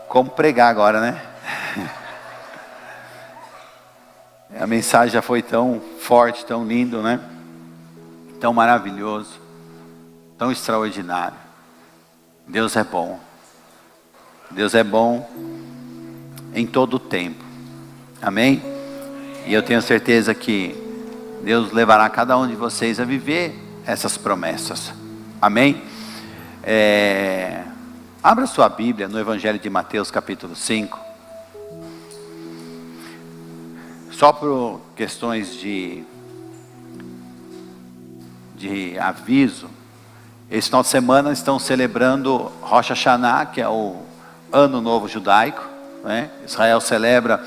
Como pregar agora, né? A mensagem já foi tão forte, tão lindo, né? Tão maravilhoso, tão extraordinário. Deus é bom. Deus é bom em todo o tempo. Amém? E eu tenho certeza que Deus levará cada um de vocês a viver essas promessas. Amém? Abra sua Bíblia no Evangelho de Mateus capítulo 5. Só por questões de aviso, esse final de semana estão celebrando Rosh Hashanah, que é o Ano Novo Judaico, né? Israel celebra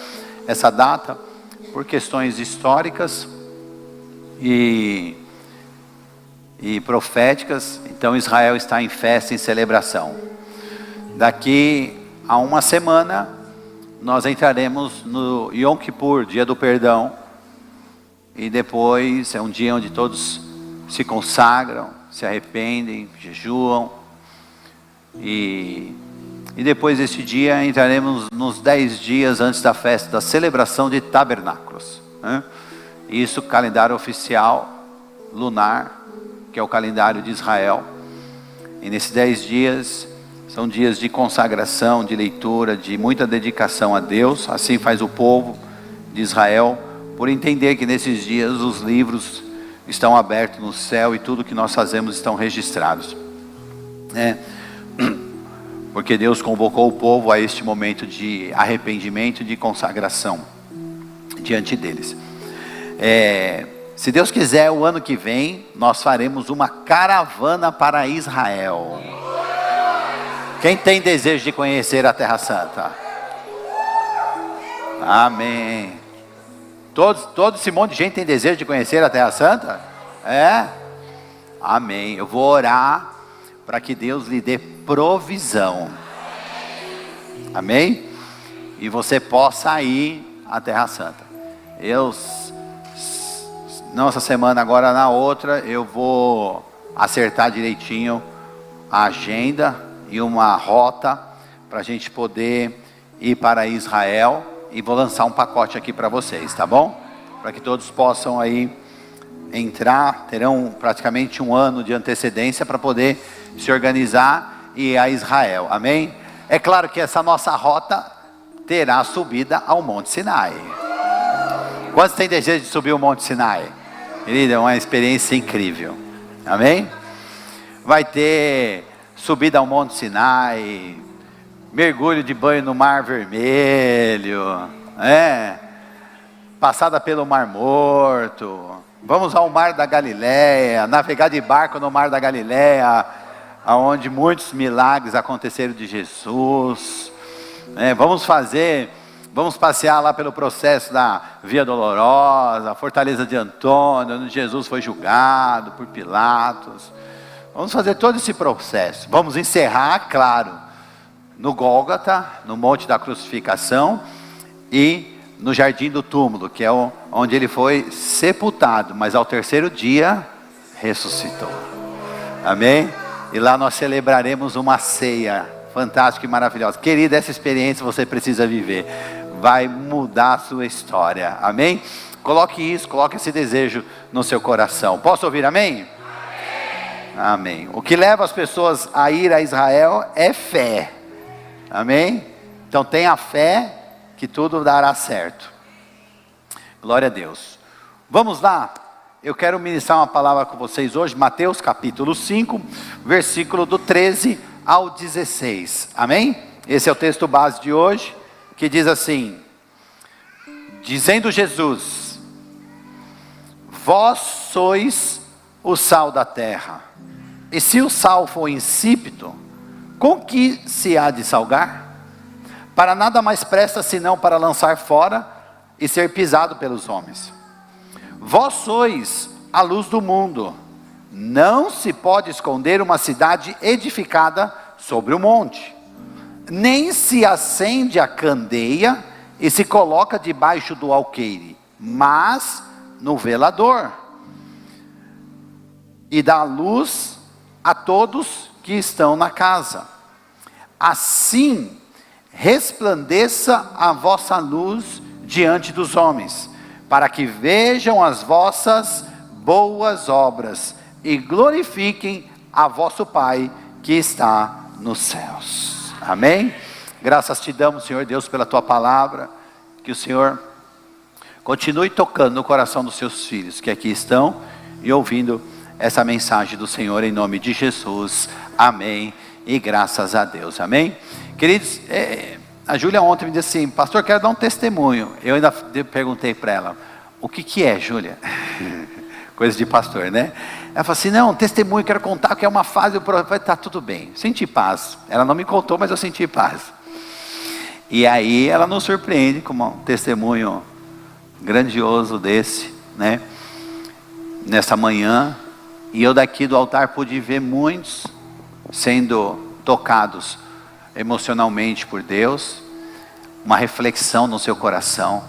essa data por questões históricas e proféticas. Então Israel está em festa, em celebração. Daqui a uma semana nós entraremos no Yom Kippur, dia do perdão, e depois é um dia onde todos se consagram, se arrependem, jejuam, e depois desse dia entraremos nos 10 dias antes da festa da celebração de tabernáculos, né? Isso, calendário oficial lunar, que é o calendário de Israel. E nesses 10 dias são dias de consagração, de leitura, de muita dedicação a Deus. Assim faz o povo de Israel, por entender que nesses dias os livros estão abertos no céu e tudo que nós fazemos estão registrados, né? Porque Deus convocou o povo a este momento de arrependimento e de consagração diante deles. Se Deus quiser, o ano que vem nós faremos uma caravana para Israel. Quem tem desejo de conhecer a Terra Santa? Amém. Todo esse monte de gente tem desejo de conhecer a Terra Santa? Amém. Eu vou orar para que Deus lhe dê provisão. Amém? E você possa ir à Terra Santa. Não essa semana, agora na outra, eu vou acertar direitinho a agenda e uma rota para a gente poder ir para Israel, e vou lançar um pacote aqui para vocês, tá bom? Para que todos possam aí entrar, terão praticamente um ano de antecedência para poder se organizar e ir a Israel, amém? É claro que essa nossa rota terá subida ao Monte Sinai. Quantos têm desejo de subir o Monte Sinai? Querido, é uma experiência incrível, amém? Vai ter subida ao Monte Sinai, mergulho de banho no Mar Vermelho, passada pelo Mar Morto, vamos ao Mar da Galileia, navegar de barco no Mar da Galileia, onde muitos milagres aconteceram de Jesus, vamos passear lá pelo processo da Via Dolorosa, a Fortaleza de Antônio, onde Jesus foi julgado por Pilatos. Vamos fazer todo esse processo. Vamos encerrar, claro, no Gólgota, no Monte da Crucificação, e no Jardim do Túmulo, que é onde ele foi sepultado, mas ao terceiro dia ressuscitou. Amém? E lá nós celebraremos uma ceia fantástica e maravilhosa. Querida, essa experiência você precisa viver. Vai mudar a sua história. Amém? Coloque esse desejo no seu coração. Posso ouvir amém? Amém. O que leva as pessoas a ir a Israel é fé. Amém? Então tenha fé que tudo dará certo. Glória a Deus. Vamos lá. Eu quero ministrar uma palavra com vocês hoje. Mateus capítulo 5, versículo do 13 ao 16. Amém? Esse é o texto base de hoje, que diz assim: dizendo Jesus: vós sois o sal da terra. E se o sal for insípido, com que se há de salgar? Para nada mais presta senão para lançar fora e ser pisado pelos homens. Vós sois a luz do mundo. Não se pode esconder uma cidade edificada sobre o monte. Nem se acende a candeia e se coloca debaixo do alqueire, mas no velador, e dá luz a todos que estão na casa. assim resplandeça a vossa luz diante dos homens, para que vejam as vossas boas obras e glorifiquem a vosso Pai que está nos céus. Amém? Graças te damos, Senhor Deus, pela tua palavra, que o Senhor continue tocando no coração dos seus filhos que aqui estão e ouvindo essa mensagem do Senhor, em nome de Jesus. Amém. E graças a Deus. Amém? Queridos, a Júlia ontem me disse assim: pastor, quero dar um testemunho. Eu ainda perguntei para ela: o que é, Júlia? Coisa de pastor, né? Ela falou assim: não, testemunho, quero contar que é uma fase. Eu falei: está tudo bem, senti paz. Ela não me contou, mas eu senti paz. E aí ela nos surpreende com um testemunho grandioso desse, né? Nessa manhã. E eu daqui do altar pude ver muitos sendo tocados emocionalmente por Deus, uma reflexão no seu coração,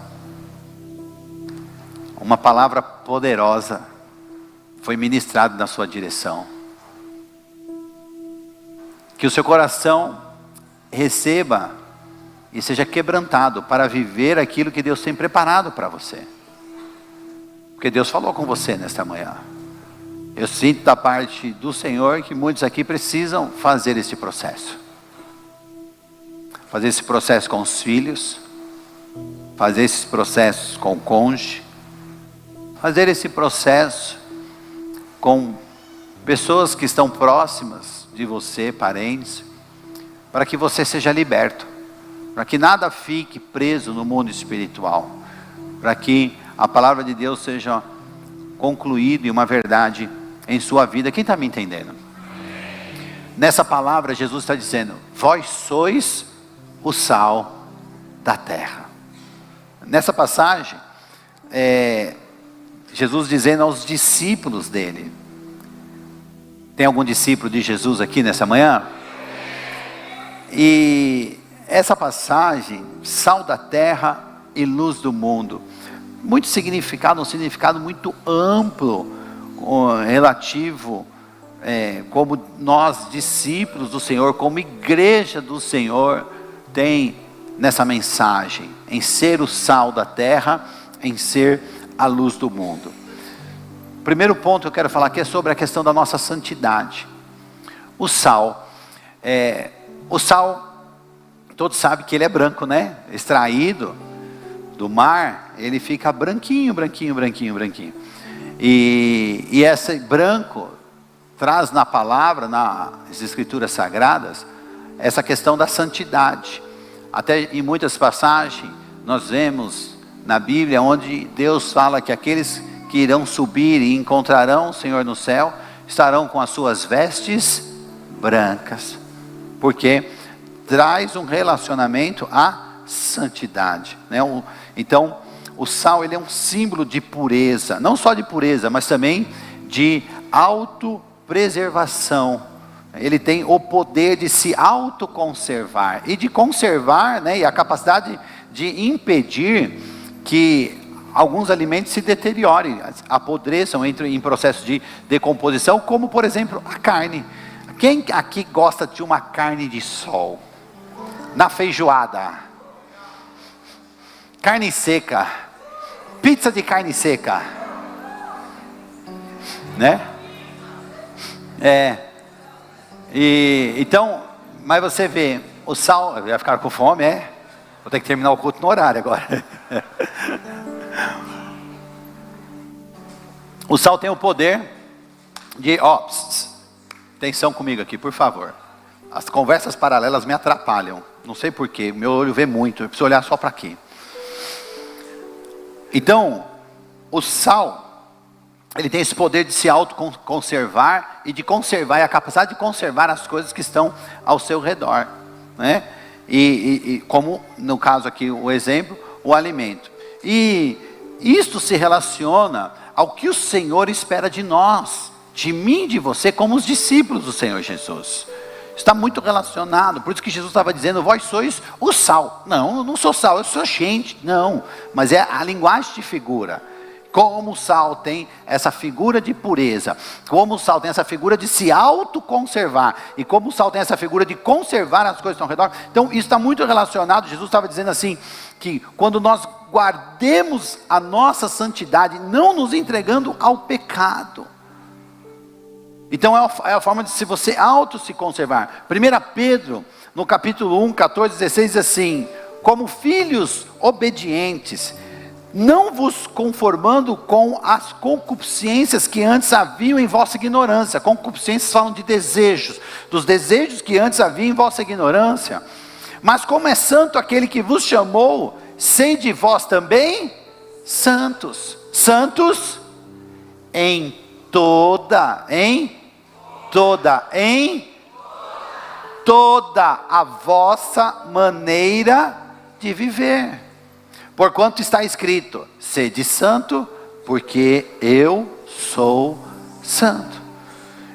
uma palavra poderosa foi ministrada na sua direção. Que o seu coração receba e seja quebrantado para viver aquilo que Deus tem preparado para você, porque Deus falou com você nesta manhã. Eu sinto da parte do Senhor que muitos aqui precisam fazer esse processo. Fazer esse processo com os filhos, fazer esses processos com o cônjuge, fazer esse processo com pessoas que estão próximas de você, parentes, para que você seja liberto, para que nada fique preso no mundo espiritual, para que a palavra de Deus seja concluída e uma verdade em sua vida. Quem está me entendendo? Nessa palavra Jesus está dizendo: vós sois o sal da terra. Nessa passagem, Jesus dizendo aos discípulos dele. Tem algum discípulo de Jesus aqui nessa manhã? E essa passagem, sal da terra e luz do mundo, muito significado, um significado muito amplo, relativo, como nós discípulos do Senhor, como igreja do Senhor, tem nessa mensagem, em ser o sal da terra, em ser a luz do mundo. O primeiro ponto que eu quero falar aqui é sobre a questão da nossa santidade. O sal, todos sabem que ele é branco, né? Extraído do mar, ele fica branquinho, branquinho, branquinho, branquinho. E esse branco traz na palavra, nas escrituras sagradas, essa questão da santidade. Até em muitas passagens nós vemos na Bíblia onde Deus fala que aqueles que irão subir e encontrarão o Senhor no céu estarão com as suas vestes brancas, porque traz um relacionamento à santidade, né? Então o sal, ele é um símbolo de pureza, não só de pureza, mas também de autopreservação. Ele tem o poder de se autoconservar e de conservar, né, e a capacidade de impedir que alguns alimentos se deteriorem, apodreçam, entrem em processo de decomposição, como por exemplo a carne. Quem aqui gosta de uma carne de sol? Na feijoada, carne seca, pizza de carne seca, né? Então, mas você vê, o sal, vai ficar com fome, vou ter que terminar o culto no horário agora. O sal tem o poder de, atenção comigo aqui, por favor. As conversas paralelas me atrapalham, não sei porquê, meu olho vê muito, eu preciso olhar só para aqui. Então, o sal, ele tem esse poder de se autoconservar e de conservar, e a capacidade de conservar as coisas que estão ao seu redor, né? E como no caso aqui, o exemplo, o alimento. E isto se relaciona ao que o Senhor espera de nós, de mim e de você, como os discípulos do Senhor Jesus. Está muito relacionado, por isso que Jesus estava dizendo, vós sois o sal. Não, eu não sou sal, eu sou gente. Não, mas é a linguagem de figura, Como o sal tem essa figura de pureza, como o sal tem essa figura de se autoconservar, e como o sal tem essa figura de conservar as coisas que estão ao redor. Então isso está muito relacionado. Jesus estava dizendo assim, que quando nós guardemos a nossa santidade, não nos entregando ao pecado. Então é a forma de se você se conservar. 1 Pedro, no capítulo 1, 14, 16, diz assim: como filhos obedientes, não vos conformando com as concupiscências que antes haviam em vossa ignorância. Concupiscências falam de desejos, dos desejos que antes haviam em vossa ignorância. Mas como é santo aquele que vos chamou, sede vós também santos. Santos em toda a vossa maneira de viver. Porquanto está escrito: sede santo, porque eu sou santo.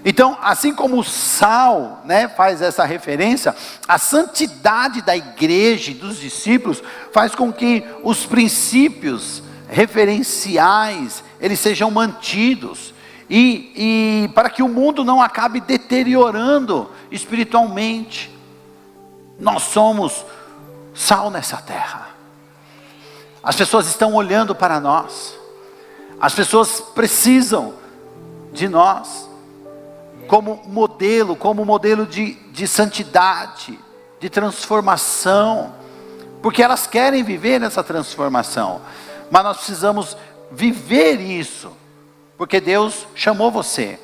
Então, assim como o sal, faz essa referência, a santidade da igreja e dos discípulos faz com que os princípios referenciais, eles sejam mantidos, e para que o mundo não acabe deteriorando espiritualmente. Nós somos sal nessa terra. As pessoas estão olhando para nós, as pessoas precisam de nós, como modelo de santidade, de transformação, porque elas querem viver essa transformação, mas nós precisamos viver isso, porque Deus chamou você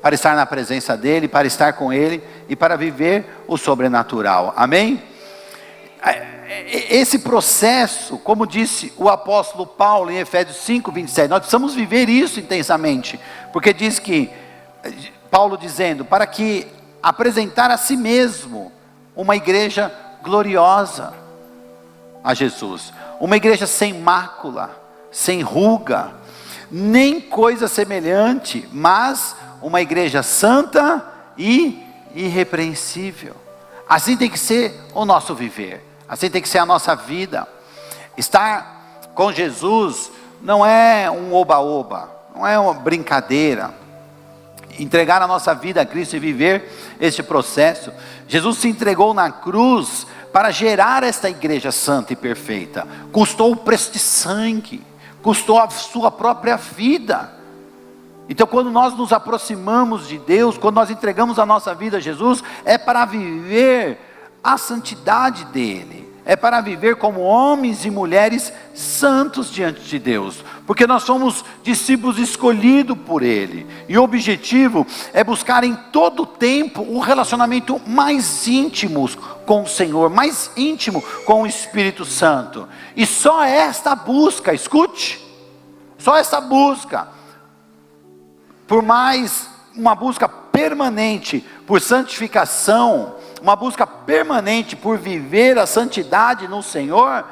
para estar na presença dEle, para estar com Ele, e para viver o sobrenatural, amém? Esse processo, como disse o apóstolo Paulo em Efésios 5, 27, nós precisamos viver isso intensamente, porque diz que, Paulo dizendo, para que apresentar a si mesmo uma igreja gloriosa a Jesus, uma igreja sem mácula, sem ruga, nem coisa semelhante, mas uma igreja santa e irrepreensível. Assim tem que ser o nosso viver, assim tem que ser a nossa vida. Estar com Jesus não é um oba-oba, não é uma brincadeira. Entregar a nossa vida a Cristo e viver este processo. Jesus se entregou na cruz para gerar esta igreja santa e perfeita. Custou o preço de sangue, custou a sua própria vida. Então, quando nós nos aproximamos de Deus, quando nós entregamos a nossa vida a Jesus, é para viver a santidade dEle, é para viver como homens e mulheres santos diante de Deus, porque nós somos discípulos escolhidos por Ele, e o objetivo é buscar em todo o tempo um relacionamento mais íntimo com o Senhor, mais íntimo com o Espírito Santo. E só esta busca, escute, só essa busca, por mais uma busca permanente por santificação, uma busca permanente por viver a santidade no Senhor,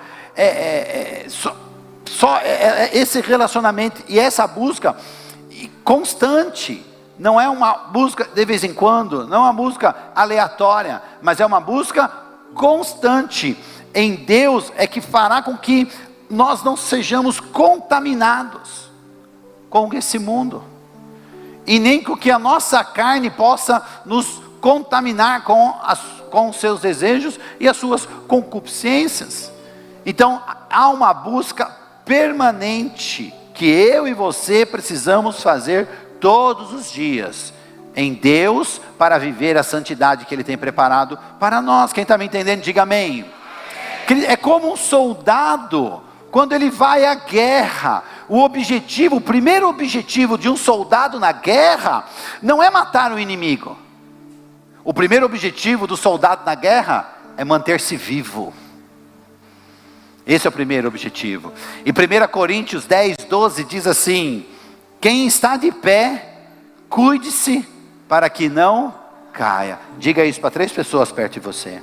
esse relacionamento e essa busca constante, não é uma busca de vez em quando, não é uma busca aleatória, mas é uma busca constante em Deus, é que fará com que nós não sejamos contaminados com esse mundo, e nem com que a nossa carne possa nos contaminar com os seus desejos e as suas concupiscências. Então há uma busca permanente que eu e você precisamos fazer todos os dias em Deus, para viver a santidade que Ele tem preparado para nós. Quem está me entendendo, diga amém. É como um soldado, quando ele vai à guerra, o primeiro objetivo de um soldado na guerra, não é matar o inimigo. O primeiro objetivo do soldado na guerra é manter-se vivo. Esse é o primeiro objetivo. E 1 Coríntios 10, 12 diz assim: quem está de pé, cuide-se para que não caia. Diga isso para 3 pessoas perto de você.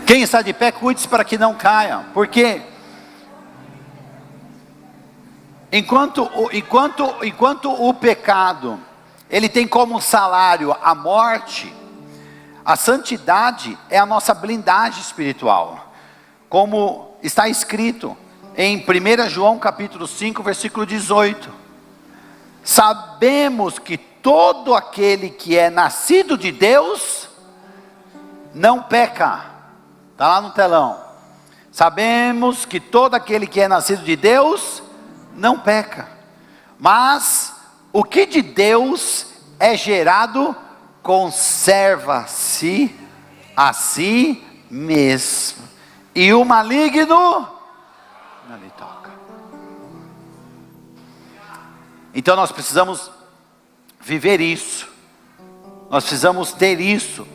Quem está de pé, cuide-se para que não caia. Porque enquanto o pecado ele tem como salário a morte, a santidade é a nossa blindagem espiritual. Como está escrito em 1 João capítulo 5, versículo 18. Sabemos que todo aquele que é nascido de Deus, não peca. Está lá no telão. Sabemos que todo aquele que é nascido de Deus, não peca. Mas o que de Deus é gerado, conserva-se a si mesmo. E o maligno não lhe toca. Então nós precisamos viver isso. Nós precisamos ter isso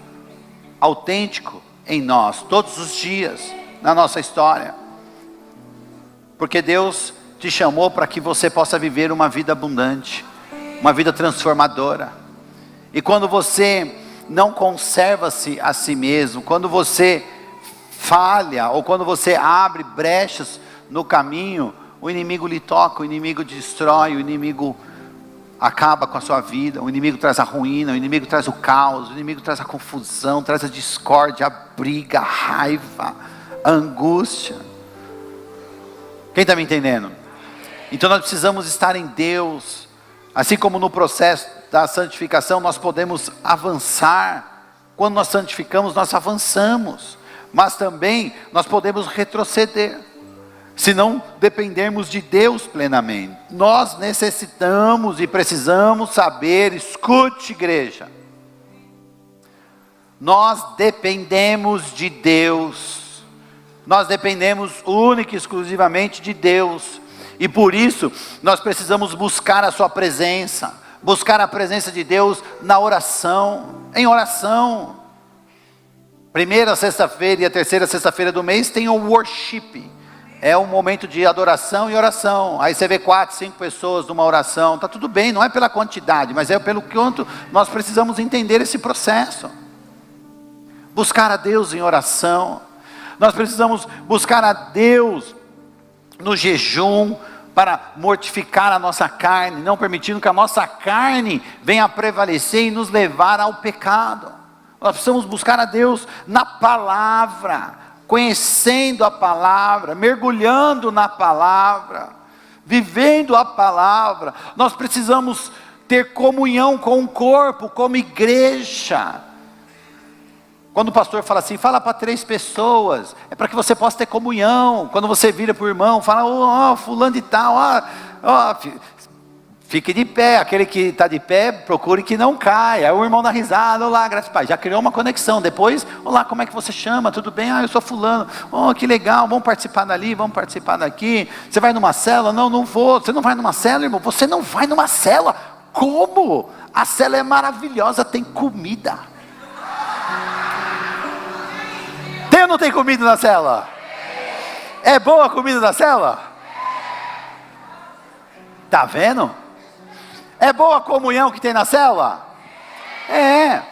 autêntico em nós, todos os dias, na nossa história. Porque Deus te chamou para que você possa viver uma vida abundante, uma vida transformadora. E quando você não conserva-se a si mesmo, quando você falha, ou quando você abre brechas no caminho, o inimigo lhe toca, o inimigo destrói, o inimigo acaba com a sua vida, o inimigo traz a ruína, o inimigo traz o caos, o inimigo traz a confusão, traz a discórdia, a briga, a raiva, a angústia. Quem está me entendendo? Então nós precisamos estar em Deus. Assim como no processo da santificação nós podemos avançar. Quando nós santificamos, nós avançamos. Mas também nós podemos retroceder, se não dependermos de Deus plenamente. Nós necessitamos e precisamos saber, escute igreja, nós dependemos de Deus, nós dependemos única e exclusivamente de Deus, e por isso nós precisamos buscar a sua presença, buscar a presença de Deus na oração, em oração. Primeira sexta-feira e a terceira sexta-feira do mês tem o worship, é um momento de adoração e oração. Aí você vê 4, 5 pessoas numa oração, está tudo bem, não é pela quantidade, mas é pelo quanto nós precisamos entender esse processo. Buscar a Deus em oração, nós precisamos buscar a Deus no jejum, para mortificar a nossa carne, não permitindo que a nossa carne venha a prevalecer e nos levar ao pecado. Nós precisamos buscar a Deus na palavra, conhecendo a palavra, mergulhando na palavra, vivendo a palavra. Nós precisamos ter comunhão com o corpo, como igreja. Quando o pastor fala assim, fala para 3 pessoas, é para que você possa ter comunhão. Quando você vira para o irmão, fala, fulano de tal, fique de pé. Aquele que está de pé, procure que não caia. Aí o irmão dá risada, olá, graças a Pai. Já criou uma conexão. Depois, olá, como é que você chama? Tudo bem? Eu sou fulano. Oh, que legal, vamos participar dali, vamos participar daqui. Você vai numa célula? Não, não vou. Você não vai numa célula, irmão? Você não vai numa célula? Como? A célula é maravilhosa, tem comida. Tem ou não tem comida na célula? É boa a comida na célula? Está vendo? É boa a comunhão que tem na célula? É,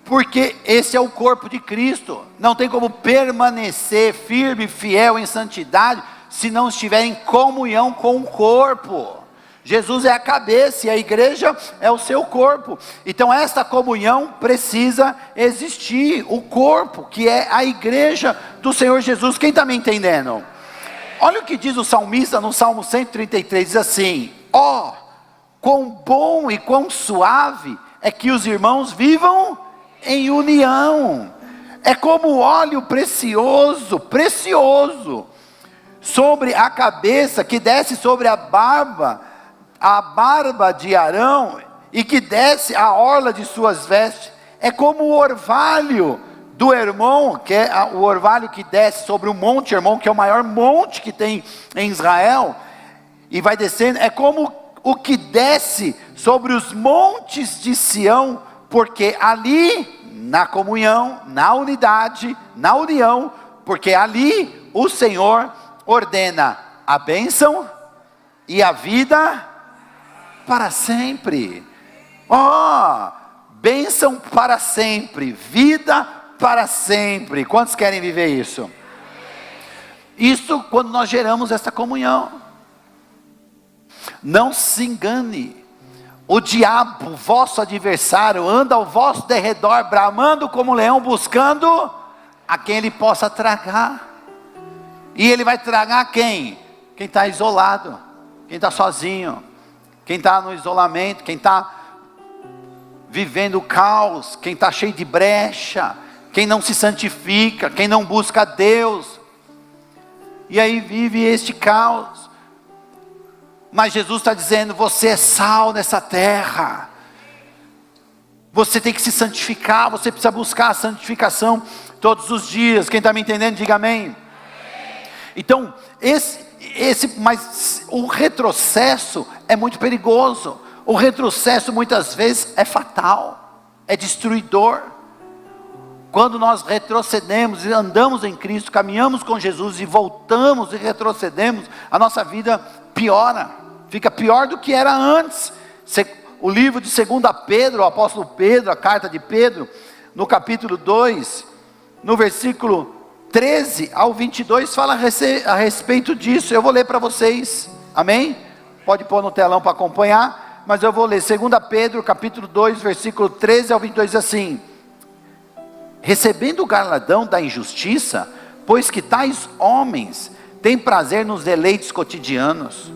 porque esse é o corpo de Cristo. Não tem como permanecer firme, fiel em santidade, se não estiver em comunhão com o corpo. Jesus é a cabeça e a igreja é o seu corpo. Então esta comunhão precisa existir. O corpo, que é a igreja do Senhor Jesus. Quem está me entendendo? Olha o que diz o salmista no Salmo 133, diz assim: ó, quão bom e quão suave é que os irmãos vivam em união. É como óleo precioso, precioso, sobre a cabeça, que desce sobre a barba de Arão, e que desce a orla de suas vestes. É como o orvalho do Hermon, que é o orvalho que desce sobre o monte Hermon, que é o maior monte que tem em Israel, e vai descendo. É como o que desce sobre os montes de Sião, porque ali, na comunhão, na unidade, na união, porque ali o Senhor ordena a bênção e a vida para sempre. Bênção para sempre, vida para sempre. Quantos querem viver isso? Isso quando nós geramos essa comunhão. Não se engane, O diabo, vosso adversário, anda ao vosso derredor, bramando como um leão, buscando a quem ele possa tragar. E ele vai tragar quem? Quem está isolado, quem está sozinho, quem está no isolamento, quem está vivendo o caos, quem está cheio de brecha, quem não se santifica, quem não busca a Deus. E aí vive este caos. Mas Jesus está dizendo: você é sal nessa terra. Você tem que se santificar, você precisa buscar a santificação todos os dias. Quem está me entendendo, diga amém. Então, mas o retrocesso é muito perigoso. O retrocesso muitas vezes é fatal, é destruidor. Quando nós retrocedemos e andamos em Cristo, caminhamos com Jesus e voltamos e retrocedemos, a nossa vida piora, fica pior do que era antes. O livro de 2 Pedro, o apóstolo Pedro, a carta de Pedro, no capítulo 2, no versículo 13 ao 22, fala a respeito disso. Eu vou ler para vocês, amém? Pode pôr no telão para acompanhar, mas eu vou ler 2 Pedro, capítulo 2, versículo 13 ao 22, assim: recebendo o galardão da injustiça, pois que tais homens têm prazer nos deleites cotidianos.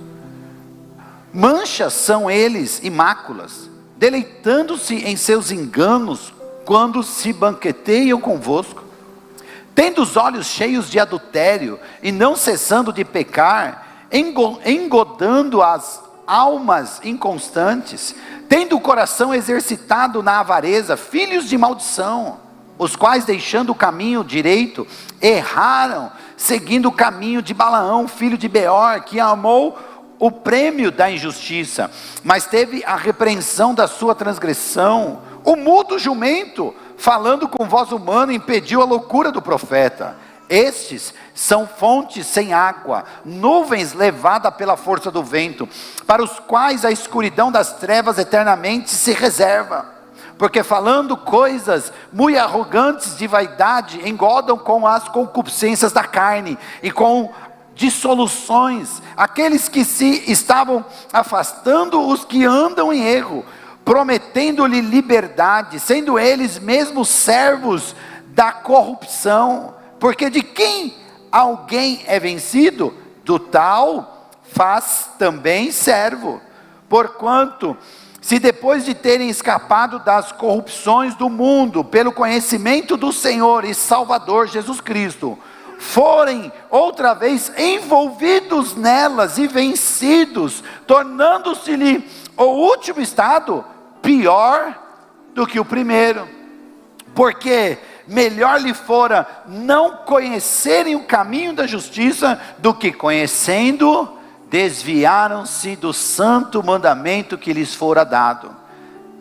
Manchas são eles e máculas, deleitando-se em seus enganos, quando se banqueteiam convosco. Tendo os olhos cheios de adultério, e não cessando de pecar, engodando as almas inconstantes, tendo o coração exercitado na avareza, filhos de maldição, os quais, deixando o caminho direito, erraram, seguindo o caminho de Balaão, filho de Beor, que amou o prêmio da injustiça, mas teve a repreensão da sua transgressão. O mudo jumento, falando com voz humana, impediu a loucura do profeta. Estes são fontes sem água, nuvens levadas pela força do vento, para os quais a escuridão das trevas eternamente se reserva. Porque falando coisas muito arrogantes de vaidade, engodam com as concupiscências da carne, e com dissoluções, aqueles que se estavam afastando, os que andam em erro, prometendo-lhe liberdade, sendo eles mesmos servos da corrupção. Porque de quem alguém é vencido, do tal faz também servo. Porquanto, se depois de terem escapado das corrupções do mundo, pelo conhecimento do Senhor e Salvador Jesus Cristo, forem outra vez envolvidos nelas e vencidos, tornando-se-lhe o último estado pior do que o primeiro. Porque melhor lhe fora não conhecerem o caminho da justiça, do que conhecendo, desviaram-se do santo mandamento que lhes fora dado.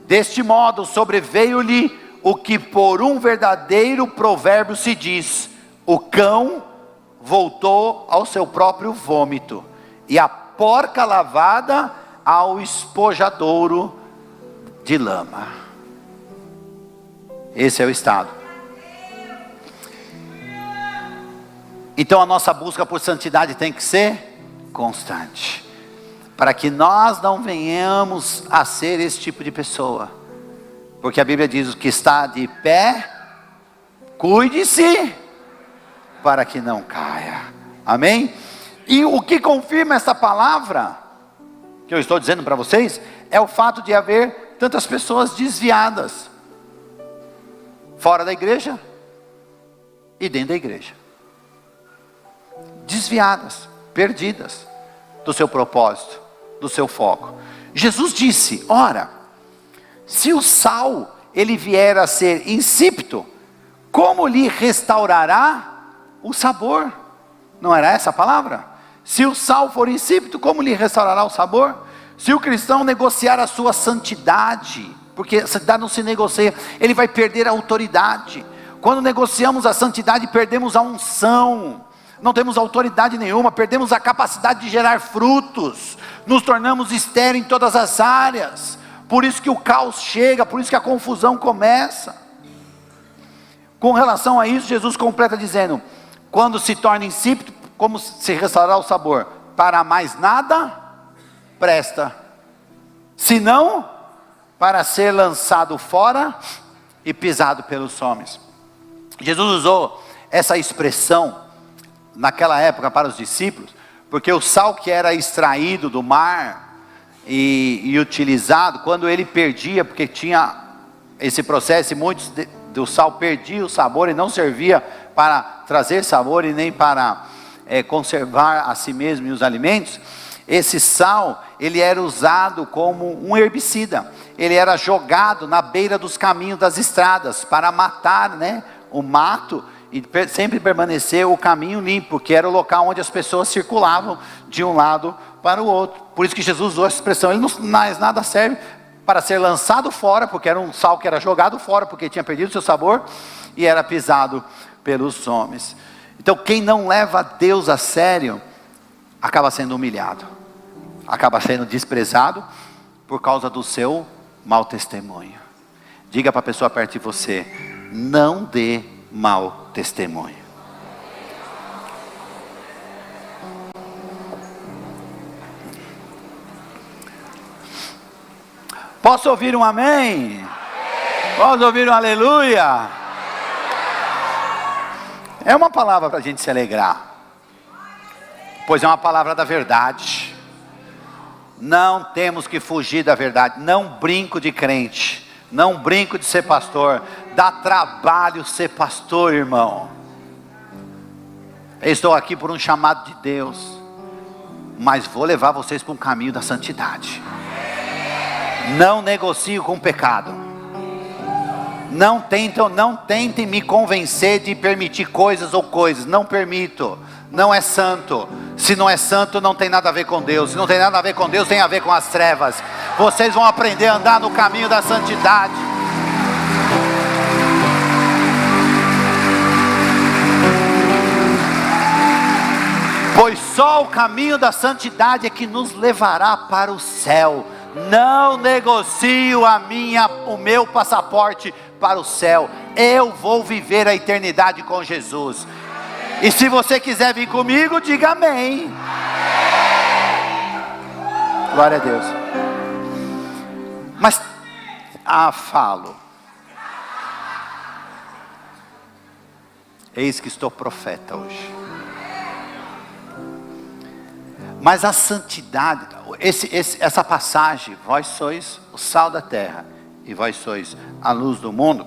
Deste modo sobreveio-lhe o que por um verdadeiro provérbio se diz: o cão voltou ao seu próprio vômito, e a porca lavada ao espojadouro de lama. Esse é o estado. Então a nossa busca por santidade tem que ser constante, para que nós não venhamos a ser esse tipo de pessoa. Porque a Bíblia diz: o que está de pé, cuide-se para que não caia. Amém? E o que confirma essa palavra que eu estou dizendo para vocês, é o fato de haver tantas pessoas desviadas, fora da igreja e dentro da igreja, desviadas, perdidas do seu propósito, do seu foco. Jesus disse: ora, se o sal ele vier a ser insípido, como lhe restaurará o sabor? Não era essa a palavra? Se o sal for insípido, como lhe restaurará o sabor? Se o cristão negociar a sua santidade, porque a santidade não se negocia, ele vai perder a autoridade. Quando negociamos a santidade, perdemos a unção, não temos autoridade nenhuma, perdemos a capacidade de gerar frutos, nos tornamos estéreis em todas as áreas. Por isso que o caos chega, por isso que a confusão começa. Com relação a isso, Jesus completa dizendo: quando se torna insípido, como se restaurar o sabor? Para mais nada presta, senão para ser lançado fora e pisado pelos homens. Jesus usou essa expressão naquela época para os discípulos, porque o sal que era extraído do mar e utilizado, quando ele perdia, porque tinha esse processo, e muitos do sal perdia o sabor e não servia para trazer sabor e nem para conservar a si mesmo e os alimentos. Esse sal, ele era usado como um herbicida, ele era jogado na beira dos caminhos das estradas, para matar, o mato, e sempre permanecer o caminho limpo, porque era o local onde as pessoas circulavam de um lado para o outro. Por isso que Jesus usou essa expressão. Ele não mais nada serve para ser lançado fora, porque era um sal que era jogado fora, porque tinha perdido seu sabor, e era pisado pelos homens. Então quem não leva Deus a sério, acaba sendo humilhado, acaba sendo desprezado, por causa do seu mau testemunho. Diga para a pessoa perto de você: não dê mau testemunho. Posso ouvir um amém? Posso ouvir um aleluia? É uma palavra para a gente se alegrar, pois é uma palavra da verdade. Não temos que fugir da verdade. Não brinco de crente, não brinco de ser pastor. Dá trabalho ser pastor, irmão. Eu estou aqui por um chamado de Deus, mas vou levar vocês para um caminho da santidade. Não negocio com o pecado. Não tentem me convencer de permitir coisas ou coisas. Não permito. Não é santo. Se não é santo, não tem nada a ver com Deus. Se não tem nada a ver com Deus, tem a ver com as trevas. Vocês vão aprender a andar no caminho da santidade. Pois só o caminho da santidade é que nos levará para o céu. Não negocio o meu passaporte para o céu. Eu vou viver a eternidade com Jesus. E se você quiser vir comigo, diga amém. Glória a Deus. Mas, falo. Eis que estou profeta hoje. Mas a santidade, essa passagem, vós sois o sal da terra, e vós sois a luz do mundo,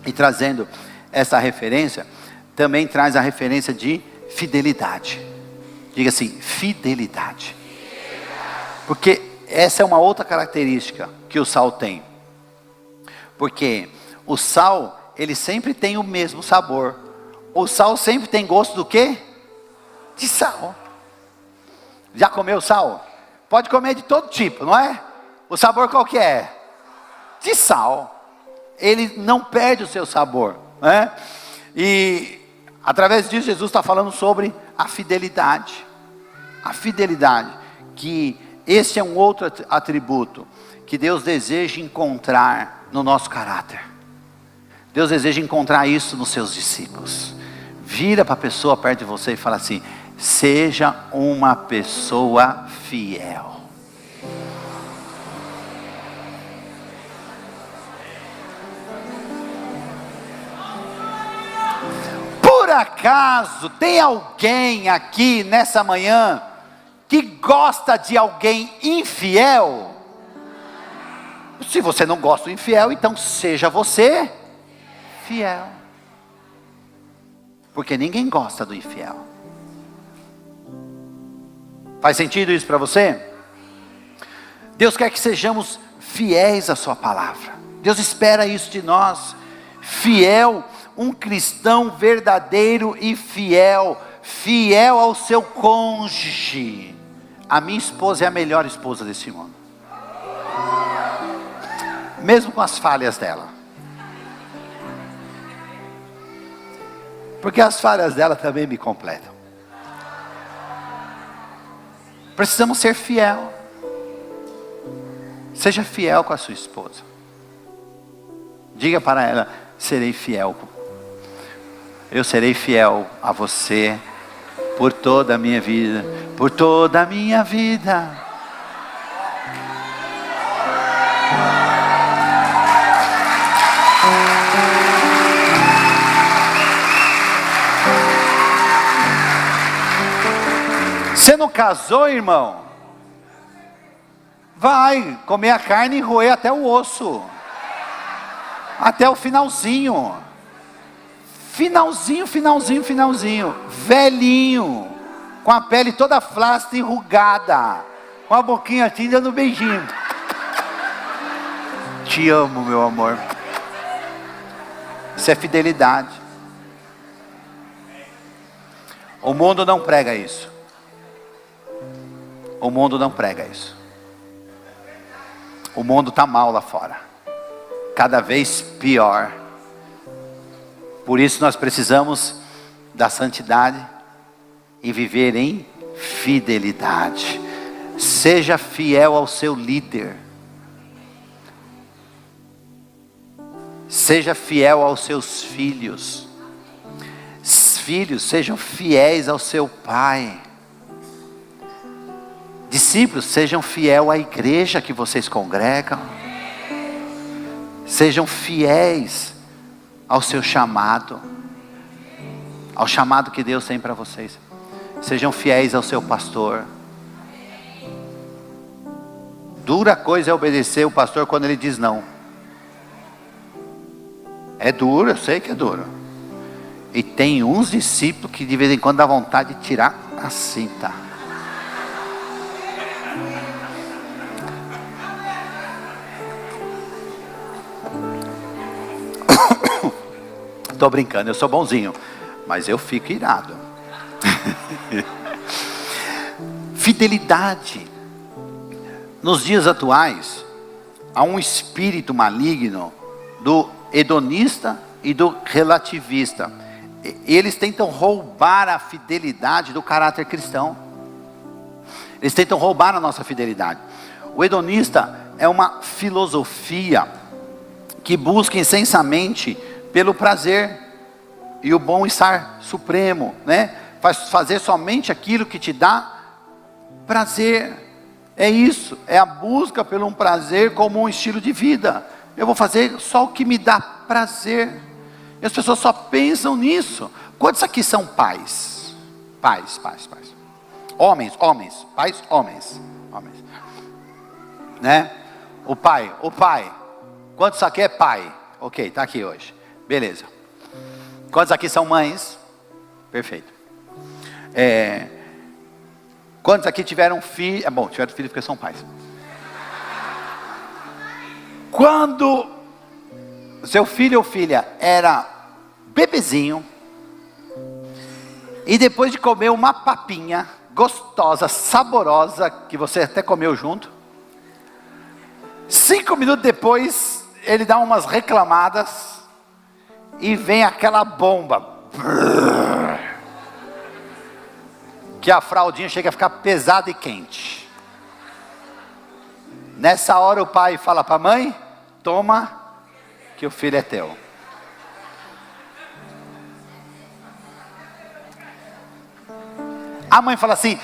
e trazendo essa referência, também traz a referência de fidelidade. Diga assim, fidelidade. Porque essa é uma outra característica que o sal tem. Porque o sal, ele sempre tem o mesmo sabor. O sal sempre tem gosto do quê? De sal. Já comeu sal? Pode comer de todo tipo, não é? O sabor qual que é? De sal. Ele não perde o seu sabor, né? E através disso Jesus está falando sobre a fidelidade. A fidelidade, que esse é um outro atributo que Deus deseja encontrar no nosso caráter. Deus deseja encontrar isso nos seus discípulos. Vira para a pessoa perto de você e fala assim: seja uma pessoa fiel. Por acaso tem alguém aqui nessa manhã que gosta de alguém infiel? Se você não gosta do infiel, então seja você fiel. Porque ninguém gosta do infiel. Faz sentido isso para você? Deus quer que sejamos fiéis à sua palavra. Deus espera isso de nós. Fiel, um cristão verdadeiro e fiel. Fiel ao seu cônjuge. A minha esposa é a melhor esposa desse mundo. Mesmo com as falhas dela. Porque as falhas dela também me completam. Precisamos ser fiel. Seja fiel com a sua esposa. Diga para ela: serei fiel. Eu serei fiel a você por toda a minha vida. Por toda a minha vida. Você não casou, irmão? Vai comer a carne e roer até o osso. Até o finalzinho. Finalzinho. Velhinho. Com a pele toda flácida, enrugada. Com a boquinha assim, dando beijinho. Te amo, meu amor. Isso é fidelidade. O mundo não prega isso. O mundo não prega isso. O mundo está mal lá fora. Cada vez pior. Por isso nós precisamos da santidade e viver em fidelidade. Seja fiel ao seu líder. Seja fiel aos seus filhos. Filhos, sejam fiéis ao seu pai. Discípulos, sejam fiéis à igreja que vocês congregam. Sejam fiéis ao seu chamado. Ao chamado que Deus tem para vocês. Sejam fiéis ao seu pastor. Dura coisa é obedecer o pastor quando ele diz não. É duro, eu sei que é duro. E tem uns discípulos que de vez em quando dá vontade de tirar a cinta. Estou brincando, eu sou bonzinho, mas eu fico irado. Fidelidade. Nos dias atuais, há um espírito maligno do hedonista e do relativista. Eles tentam roubar a fidelidade do caráter cristão. Eles tentam roubar a nossa fidelidade. O hedonista é uma filosofia que busca incessantemente pelo prazer e o bom-estar supremo, né? Fazer somente aquilo que te dá prazer. É isso, é a busca pelo um prazer como um estilo de vida. Eu vou fazer só o que me dá prazer. E as pessoas só pensam nisso. Quantos aqui são pais? Pais. Homens. Pais, homens. Né? O pai. Quantos aqui é pai? Ok, está aqui hoje. Beleza. Quantos aqui são mães? Perfeito. Quantos aqui tiveram filho? Bom, tiveram filho porque são pais. Quando seu filho ou filha era bebezinho, e depois de comer uma papinha gostosa, saborosa, que você até comeu junto, 5 minutos depois, ele dá umas reclamadas, e vem aquela bomba, que a fraldinha chega a ficar pesada e quente. Nessa hora o pai fala para a mãe: toma, que o filho é teu. A mãe fala assim: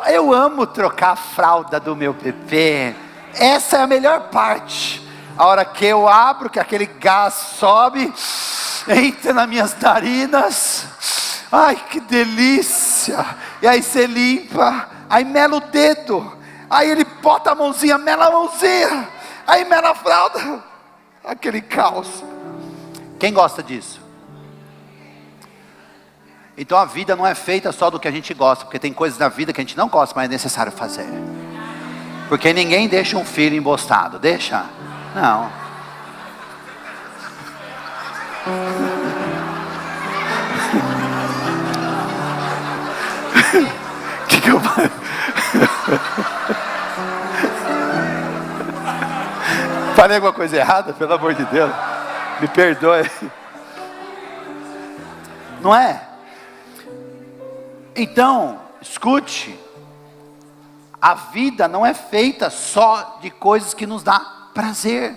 eu amo trocar a fralda do meu bebê. Essa é a melhor parte. A hora que eu abro, que aquele gás sobe, entra nas minhas narinas. Ai, que delícia. E aí você limpa, aí mela o dedo. Aí ele bota a mãozinha, mela a mãozinha. Aí mela a fralda. Aquele caos. Quem gosta disso? Então a vida não é feita só do que a gente gosta, porque tem coisas na vida que a gente não gosta, mas é necessário fazer. Porque ninguém deixa um filho embostado, deixa? Não. que eu falei alguma coisa errada? Pelo amor de Deus, me perdoe. Não é? Então, escute. A vida não é feita só de coisas que nos dá prazer.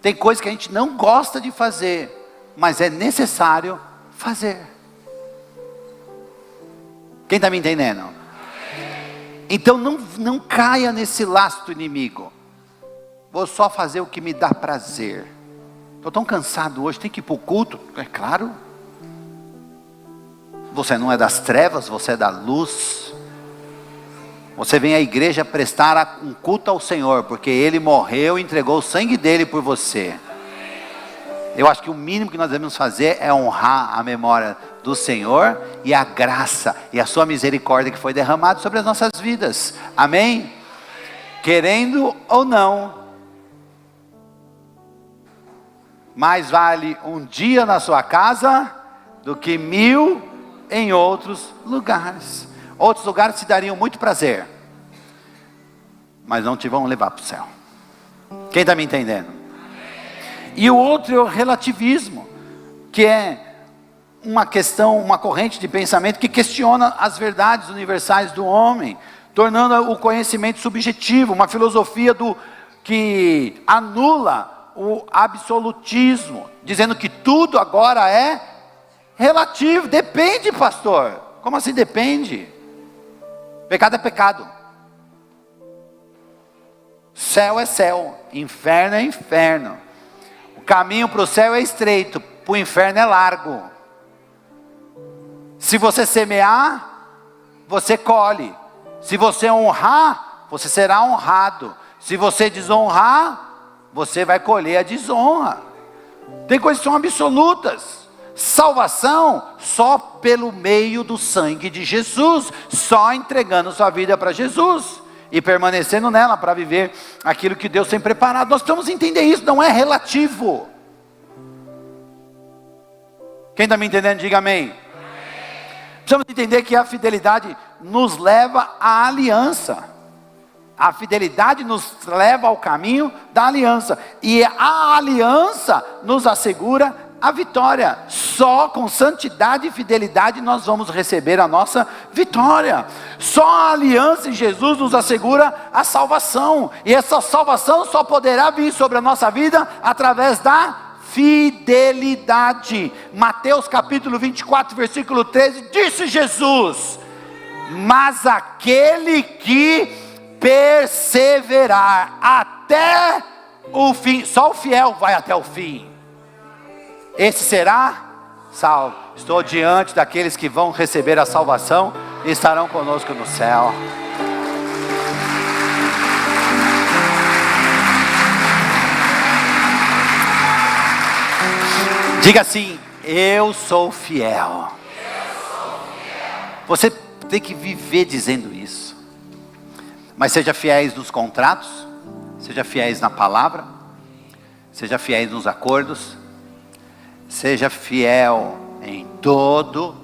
Tem coisas que a gente não gosta de fazer, mas é necessário fazer. Quem está me entendendo? Então não caia nesse laço do inimigo. Vou só fazer o que me dá prazer. Estou tão cansado hoje, tem que ir para o culto. É claro. Você não é das trevas, você é da luz. Você vem à igreja prestar um culto ao Senhor, porque Ele morreu e entregou o sangue dele por você. Eu acho que o mínimo que nós devemos fazer é honrar a memória do Senhor e a graça e a sua misericórdia que foi derramada sobre as nossas vidas. Amém? Querendo ou não, mais vale um dia na sua casa do que 1000 em outros lugares. Outros lugares te dariam muito prazer, mas não te vão levar para o céu. Quem está me entendendo? E o outro é o relativismo, que é uma questão, uma corrente de pensamento que questiona as verdades universais do homem, tornando o conhecimento subjetivo, uma filosofia que anula o absolutismo, dizendo que tudo agora é relativo. Depende, pastor. Como assim depende? Pecado é pecado. Céu é céu, inferno é inferno. O caminho para o céu é estreito, para o inferno é largo. Se você semear, você colhe. Se você honrar, você será honrado. Se você desonrar, você vai colher a desonra. Tem coisas que são absolutas. Salvação só pelo meio do sangue de Jesus, só entregando sua vida para Jesus e permanecendo nela para viver aquilo que Deus tem preparado. Nós precisamos entender isso, não é relativo. Quem está me entendendo, diga amém. Precisamos entender que a fidelidade nos leva à aliança. A fidelidade nos leva ao caminho da aliança. E a aliança nos assegura a vitória. Só com santidade e fidelidade nós vamos receber a nossa vitória. Só a aliança em Jesus nos assegura a salvação. E essa salvação só poderá vir sobre a nossa vida através da fidelidade. Mateus capítulo 24, versículo 13, disse Jesus: mas aquele que perseverar até o fim, só o fiel vai até o fim, esse será salvo. Estou diante daqueles que vão receber a salvação e estarão conosco no céu. Diga assim: eu sou fiel. Você tem que viver dizendo isso. Mas seja fiéis nos contratos, seja fiéis na palavra, seja fiéis nos acordos, seja fiel em todo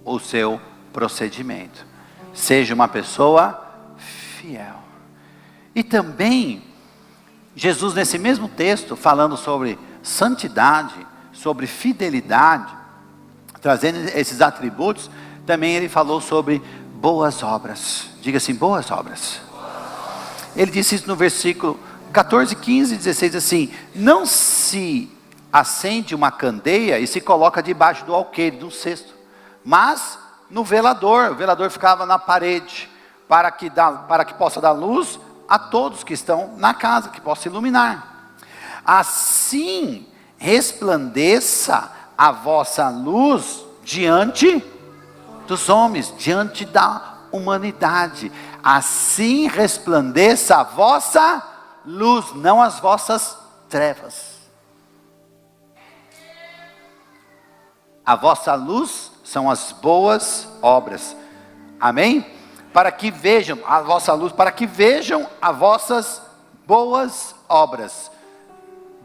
o seu procedimento. Seja uma pessoa fiel. E também, Jesus nesse mesmo texto, falando sobre santidade, sobre fidelidade, trazendo esses atributos, também ele falou sobre boas obras. Diga assim: boas obras. Ele disse isso no versículo 14, 15, 16, assim: não se acende uma candeia e se coloca debaixo do alqueire, de um cesto, mas no velador. O velador ficava na parede, para que possa dar luz a todos que estão na casa, que possa iluminar. Assim resplandeça a vossa luz diante dos homens, diante da humanidade. Assim resplandeça a vossa luz, não as vossas trevas. A vossa luz são as boas obras. Amém? Para que vejam a vossa luz, para que vejam as vossas boas obras.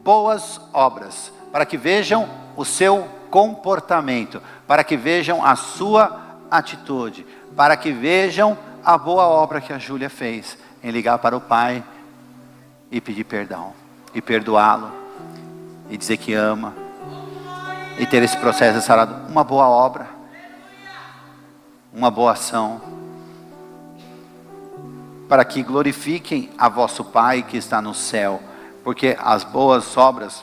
Boas obras. Para que vejam o seu comportamento, para que vejam a sua atitude, para que vejam a boa obra que a Júlia fez em ligar para o pai e pedir perdão, e perdoá-lo, e dizer que ama, e ter esse processo restaurado. Uma boa obra, uma boa ação, para que glorifiquem a vosso Pai que está no céu, porque as boas obras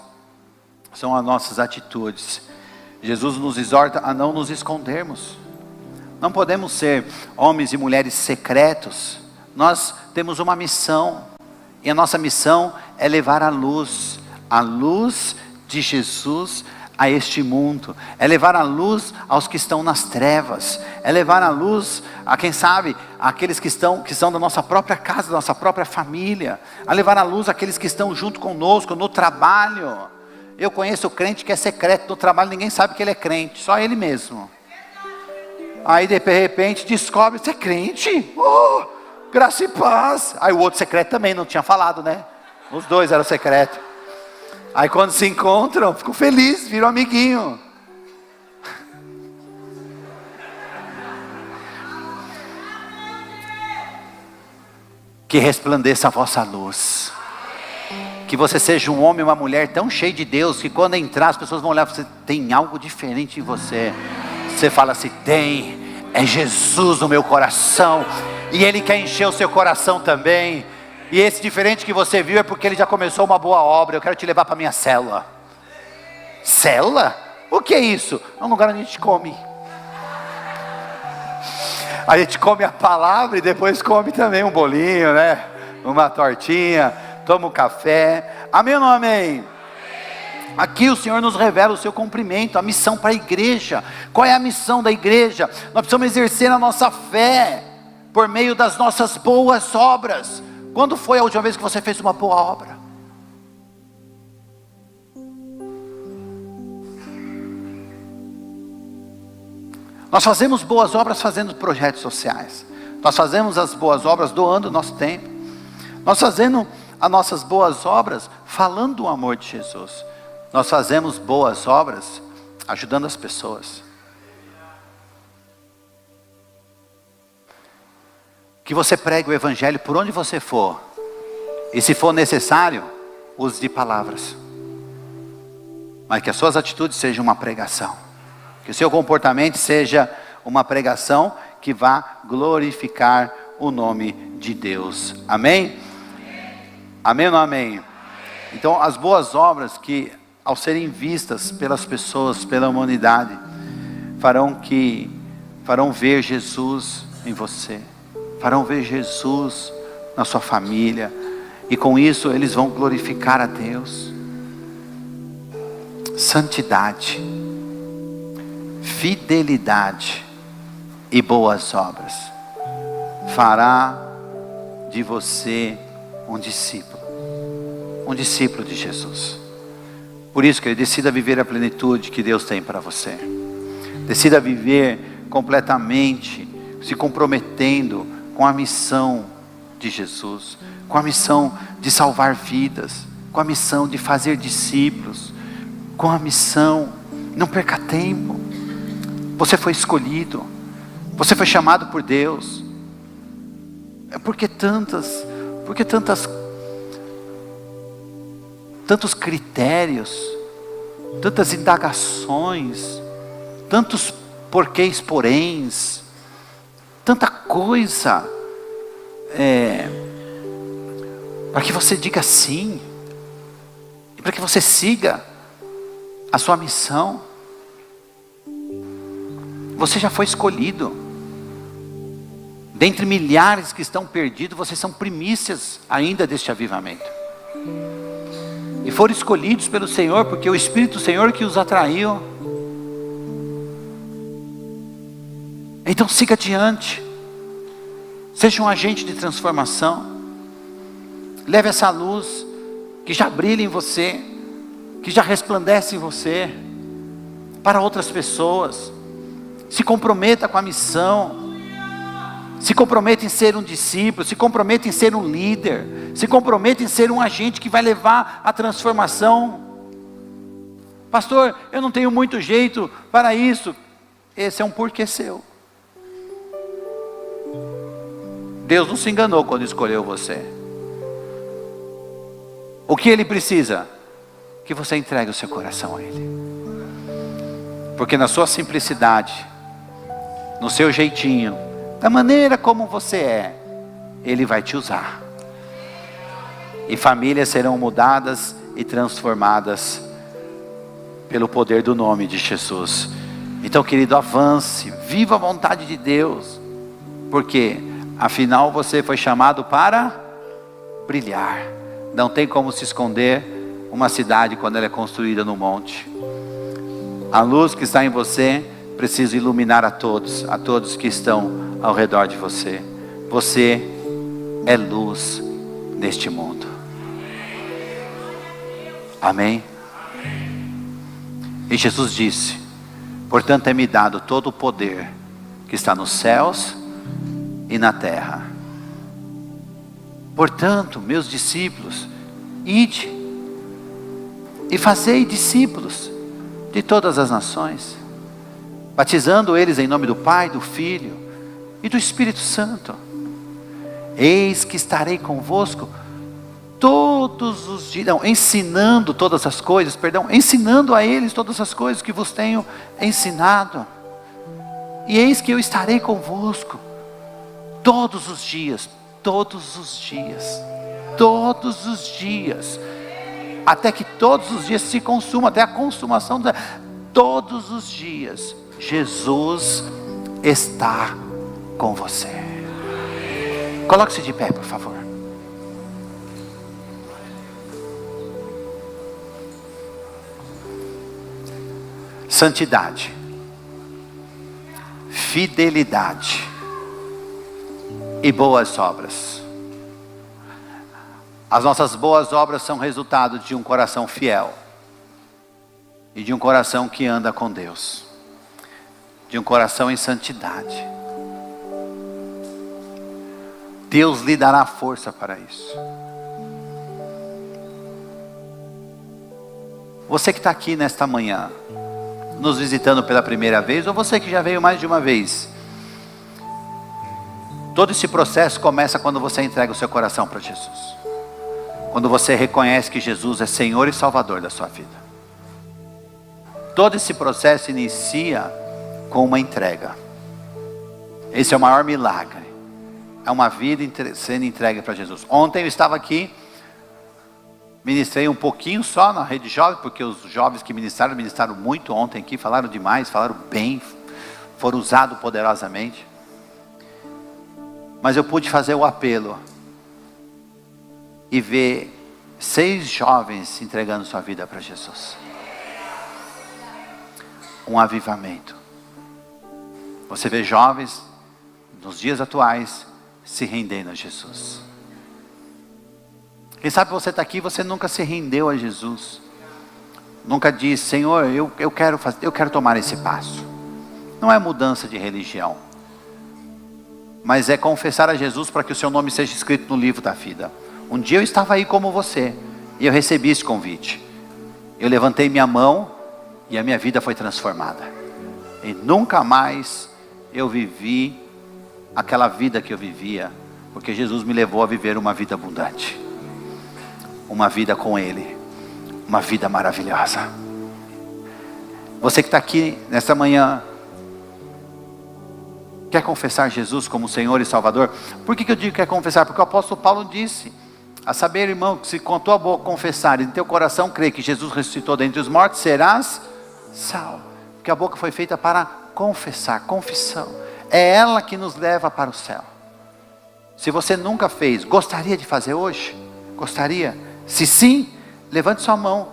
são as nossas atitudes. Jesus nos exorta a não nos escondermos. Não podemos ser homens e mulheres secretos. Nós temos uma missão, e a nossa missão é levar a luz de Jesus a este mundo, é levar a luz aos que estão nas trevas, é levar a luz a quem sabe, aqueles que são da nossa própria casa, da nossa própria família, a levar a luz àqueles que estão junto conosco no trabalho. Eu conheço o crente que é secreto no trabalho, ninguém sabe que ele é crente, só ele mesmo. Aí de repente descobre, você é crente? Oh, graça e paz. Aí o outro secreto também não tinha falado, né? Os dois eram secretos. Aí quando se encontram, ficam felizes, viram amiguinho. Que resplandeça a vossa luz. Que você seja um homem e uma mulher tão cheio de Deus, que quando entrar as pessoas vão olhar para você, tem algo diferente em você. Você fala assim, é Jesus no meu coração. E Ele quer encher o seu coração também. E esse diferente que você viu é porque Ele já começou uma boa obra. Eu quero te levar para a minha célula. Célula? O que é isso? É um lugar onde a gente come. A gente come a palavra e depois come também um bolinho, né? Uma tortinha, toma um café. Amém ou não amém? Aqui o Senhor nos revela o seu cumprimento, a missão para a igreja. Qual é a missão da igreja? Nós precisamos exercer a nossa fé por meio das nossas boas obras. Quando foi a última vez que você fez uma boa obra? Nós fazemos boas obras fazendo projetos sociais. Nós fazemos as boas obras doando o nosso tempo. Nós fazemos as nossas boas obras falando do amor de Jesus. Nós fazemos boas obras ajudando as pessoas. Que você pregue o evangelho por onde você for. E se for necessário, use de palavras. Mas que as suas atitudes sejam uma pregação. Que o seu comportamento seja uma pregação que vá glorificar o nome de Deus. Amém? Amém ou não amém? Então as boas obras que ao serem vistas pelas pessoas, pela humanidade, farão ver Jesus em você. Farão ver Jesus na sua família. E com isso eles vão glorificar a Deus. Santidade, fidelidade e boas obras fará de você um discípulo de Jesus. Por isso que ele decida viver a plenitude que Deus tem para você. Decida viver completamente, se comprometendo com a missão de Jesus, com a missão de salvar vidas, com a missão de fazer discípulos, com a missão, não perca tempo. Você foi escolhido, você foi chamado por Deus. Por que tantos critérios, tantas indagações, tantos porquês, poréns, tanta coisa, para que você diga sim, e para que você siga a sua missão. Você já foi escolhido. Dentre milhares que estão perdidos, vocês são primícias ainda deste avivamento. E foram escolhidos pelo Senhor, porque o Espírito do Senhor que os atraiu. Então siga adiante. Seja um agente de transformação. Leve essa luz que já brilha em você, que já resplandece em você, para outras pessoas. Se comprometa com a missão. Se comprometa em ser um discípulo. Se comprometa em ser um líder. Se comprometa em ser um agente que vai levar a transformação. Pastor, eu não tenho muito jeito para isso. Esse é um porquê seu. Deus não se enganou quando escolheu você. O que Ele precisa? Que você entregue o seu coração a Ele. Porque na sua simplicidade, no seu jeitinho, da maneira como você é, Ele vai te usar. E famílias serão mudadas e transformadas pelo poder do nome de Jesus. Então, querido, avance, viva a vontade de Deus, porque afinal você foi chamado para brilhar. Não tem como se esconder uma cidade quando ela é construída no monte. A luz que está em você precisa iluminar a todos que estão ao redor de você. Você é luz neste mundo. Amém? E Jesus disse: portanto é-me dado todo o poder que está nos céus e na terra. Portanto, meus discípulos, ide e fazei discípulos de todas as nações, batizando eles em nome do Pai, do Filho e do Espírito Santo. Eis que estarei convosco todos os dias, ensinando a eles todas as coisas que vos tenho ensinado. E eis que eu estarei convosco todos os dias, até que todos os dias se consumam, até a consumação, todos os dias, Jesus está com você. Coloque-se de pé, por favor. Santidade, fidelidade e boas obras. As nossas boas obras são resultado de um coração fiel e de um coração que anda com Deus, de um coração em santidade. Deus lhe dará força para isso. Você que está aqui nesta manhã, nos visitando pela primeira vez, ou você que já veio mais de uma vez, todo esse processo começa quando você entrega o seu coração para Jesus. Quando você reconhece que Jesus é Senhor e Salvador da sua vida. Todo esse processo inicia com uma entrega. Esse é o maior milagre. É uma vida sendo entregue para Jesus. Ontem eu estava aqui, ministrei um pouquinho só na Rede Jovem, porque os jovens que ministraram muito ontem aqui, falaram demais, falaram bem, foram usados poderosamente. Mas eu pude fazer o apelo e ver 6 jovens entregando sua vida para Jesus. Um avivamento. Você vê jovens nos dias atuais se rendendo a Jesus. Quem sabe você está aqui e você nunca se rendeu a Jesus. Nunca disse: Senhor, eu quero tomar esse passo. Não é mudança de religião, mas é confessar a Jesus para que o seu nome seja escrito no livro da vida. Um dia eu estava aí como você, e eu recebi esse convite. Eu levantei minha mão, e a minha vida foi transformada. E nunca mais eu vivi aquela vida que eu vivia, porque Jesus me levou a viver uma vida abundante. Uma vida com Ele, uma vida maravilhosa. Você que está aqui nesta manhã, quer confessar Jesus como Senhor e Salvador? Por que eu digo que quer confessar? Porque o apóstolo Paulo disse: a saber, irmão, que se com tua boca confessar e em teu coração crer que Jesus ressuscitou dentre os mortos, serás salvo. Porque a boca foi feita para confessar, confissão. É ela que nos leva para o céu. Se você nunca fez, gostaria de fazer hoje? Gostaria? Se sim, levante sua mão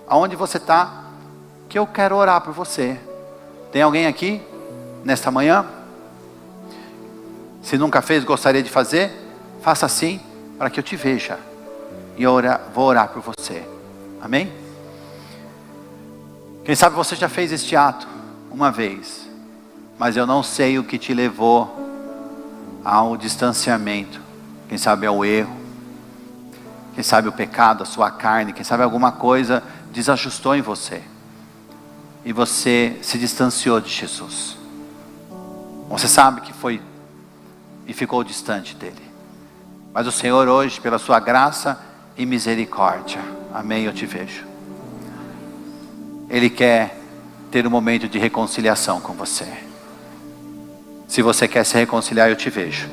aonde você está, que eu quero orar por você. Tem alguém aqui nesta manhã? Se nunca fez, gostaria de fazer? Faça assim, para que eu te veja. E eu vou orar por você. Amém? Quem sabe você já fez este ato uma vez, mas eu não sei o que te levou ao distanciamento. Quem sabe ao erro, quem sabe o pecado, a sua carne, quem sabe alguma coisa desajustou em você, e você se distanciou de Jesus. Você sabe que foi e ficou distante dele. Mas o Senhor hoje, pela sua graça e misericórdia, amém, eu te vejo. Ele quer ter um momento de reconciliação com você. Se você quer se reconciliar, eu te vejo.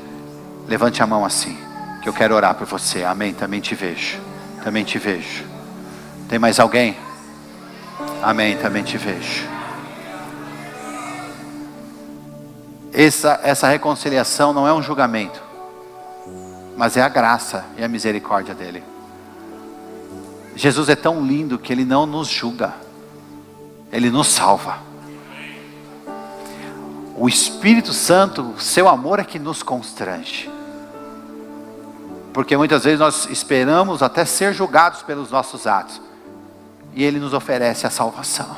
Levante a mão assim, que eu quero orar por você. Amém, também te vejo. Também te vejo. Tem mais alguém? Amém, também te vejo. Essa reconciliação não é um julgamento, mas é a graça e a misericórdia dele. Jesus é tão lindo que ele não nos julga. Ele nos salva. O Espírito Santo, seu amor é que nos constrange. Porque muitas vezes nós esperamos até ser julgados pelos nossos atos. E Ele nos oferece a salvação.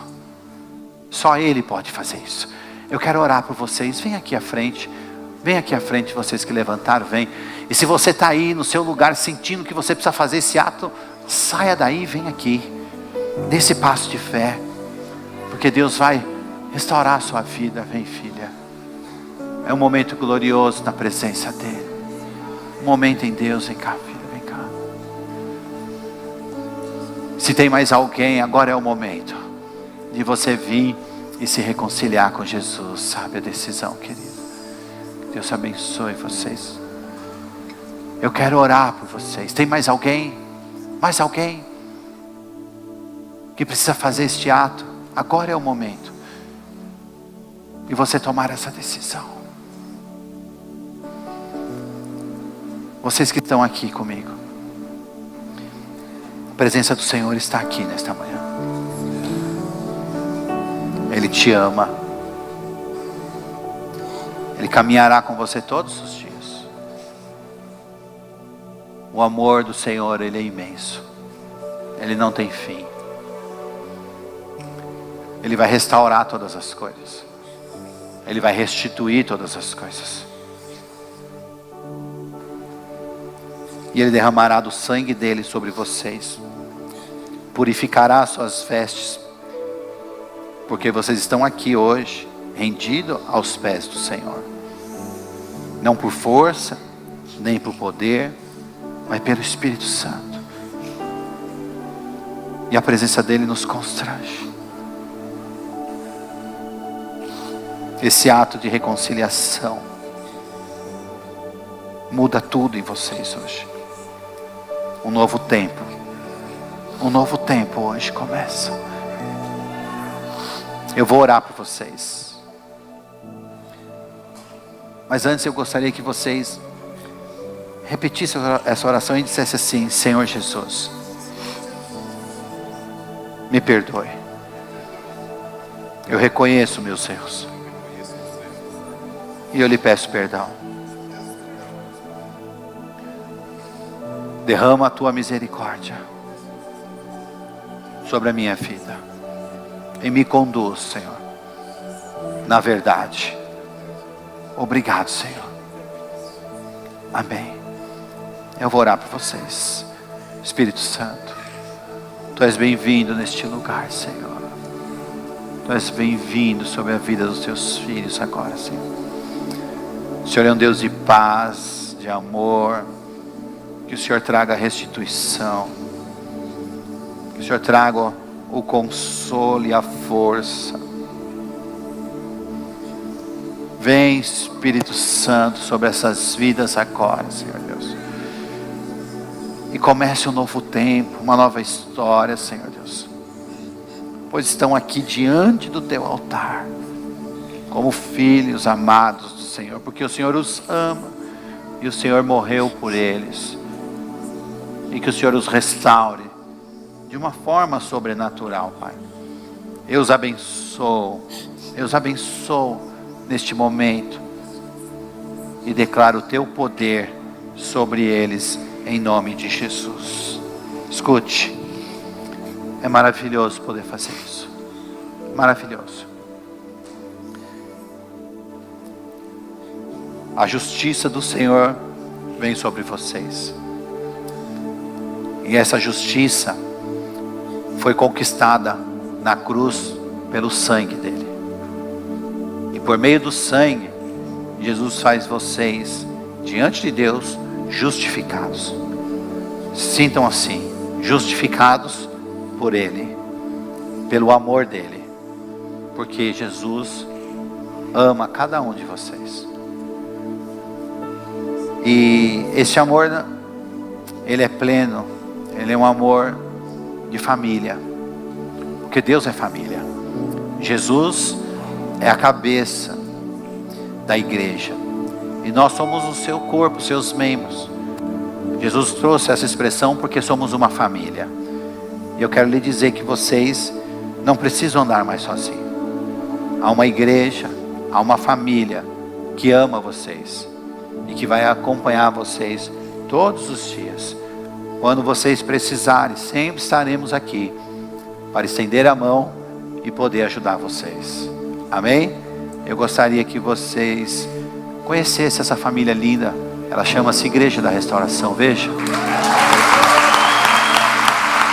Só Ele pode fazer isso. Eu quero orar por vocês. Vem aqui à frente. Vem aqui à frente, vocês que levantaram, vem. E se você está aí no seu lugar sentindo que você precisa fazer esse ato, saia daí e vem aqui. Dê esse passo de fé. Porque Deus vai restaurar a sua vida. Vem, filha. É um momento glorioso na presença dEle. Um momento em Deus. Vem cá, filha, vem cá. Se tem mais alguém, agora é o momento de você vir e se reconciliar com Jesus. Sabe a decisão, querido. Deus abençoe vocês. Eu quero orar por vocês. Tem mais alguém? Mais alguém? Que precisa fazer este ato? Agora é o momento de você tomar essa decisão. Vocês que estão aqui comigo, a presença do Senhor está aqui nesta manhã. Ele te ama. Ele caminhará com você todos os dias. O amor do Senhor, Ele é imenso. Ele não tem fim. Ele vai restaurar todas as coisas. Ele vai restituir todas as coisas. E Ele derramará do sangue dEle sobre vocês. Purificará suas vestes. Porque vocês estão aqui hoje, rendidos aos pés do Senhor. Não por força, nem por poder, mas pelo Espírito Santo. E a presença dEle nos constrange. Esse ato de reconciliação muda tudo em vocês hoje. Um novo tempo hoje começa. Eu vou orar por vocês. Mas antes eu gostaria que vocês repetissem essa oração e dissessem assim: Senhor Jesus, me perdoe. Eu reconheço meus erros. E eu lhe peço perdão. Derrama a tua misericórdia sobre a minha vida. E me conduz, Senhor, na verdade. Obrigado, Senhor. Amém. Eu vou orar por vocês. Espírito Santo, Tu és bem-vindo neste lugar, Senhor. Tu és bem-vindo sobre a vida dos Teus filhos agora, Senhor. O Senhor é um Deus de paz, de amor. Que o Senhor traga a restituição. Que o Senhor traga o consolo e a força. Vem, Espírito Santo, sobre essas vidas agora, Senhor Deus. E comece um novo tempo, uma nova história, Senhor Deus. Pois estão aqui diante do Teu altar, como filhos amados do Senhor, porque o Senhor os ama e o Senhor morreu por eles. E que o Senhor os restaure de uma forma sobrenatural, Pai. Eu os abençoo neste momento e declaro o Teu poder sobre eles em nome de Jesus. Escute, é maravilhoso poder fazer isso. Maravilhoso. A justiça do Senhor vem sobre vocês. E essa justiça foi conquistada na cruz pelo sangue dele. E por meio do sangue, Jesus faz vocês, diante de Deus, justificados. Sintam assim, justificados por Ele, pelo amor dele. Porque Jesus ama cada um de vocês. E esse amor, ele é pleno. Ele é um amor de família. Porque Deus é família. Jesus é a cabeça da igreja. E nós somos o seu corpo, seus membros. Jesus trouxe essa expressão porque somos uma família. E eu quero lhe dizer que vocês não precisam andar mais sozinhos. Há uma igreja, há uma família que ama vocês e que vai acompanhar vocês todos os dias. Quando vocês precisarem, sempre estaremos aqui para estender a mão e poder ajudar vocês. Amém? Eu gostaria que vocês conhecessem essa família linda. Ela chama-se Igreja da Restauração. Veja.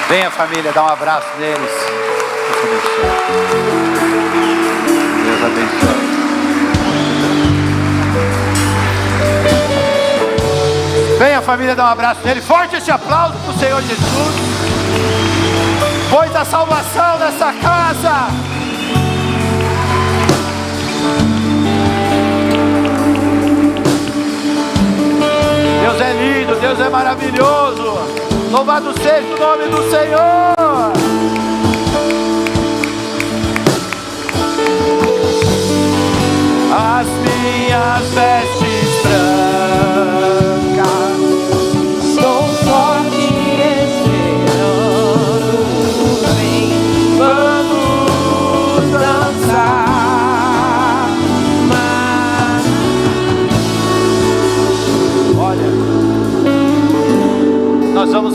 Venha, família, dá um abraço neles. Deus abençoe. Venha, família, dá um abraço nele. Forte esse aplauso para o Senhor Jesus. Pois a salvação nessa casa. Deus é lindo, Deus é maravilhoso. Louvado seja o nome do Senhor. As minhas vestes brancas, estou forte esperando, vamos dançar. Mas olha, nós vamos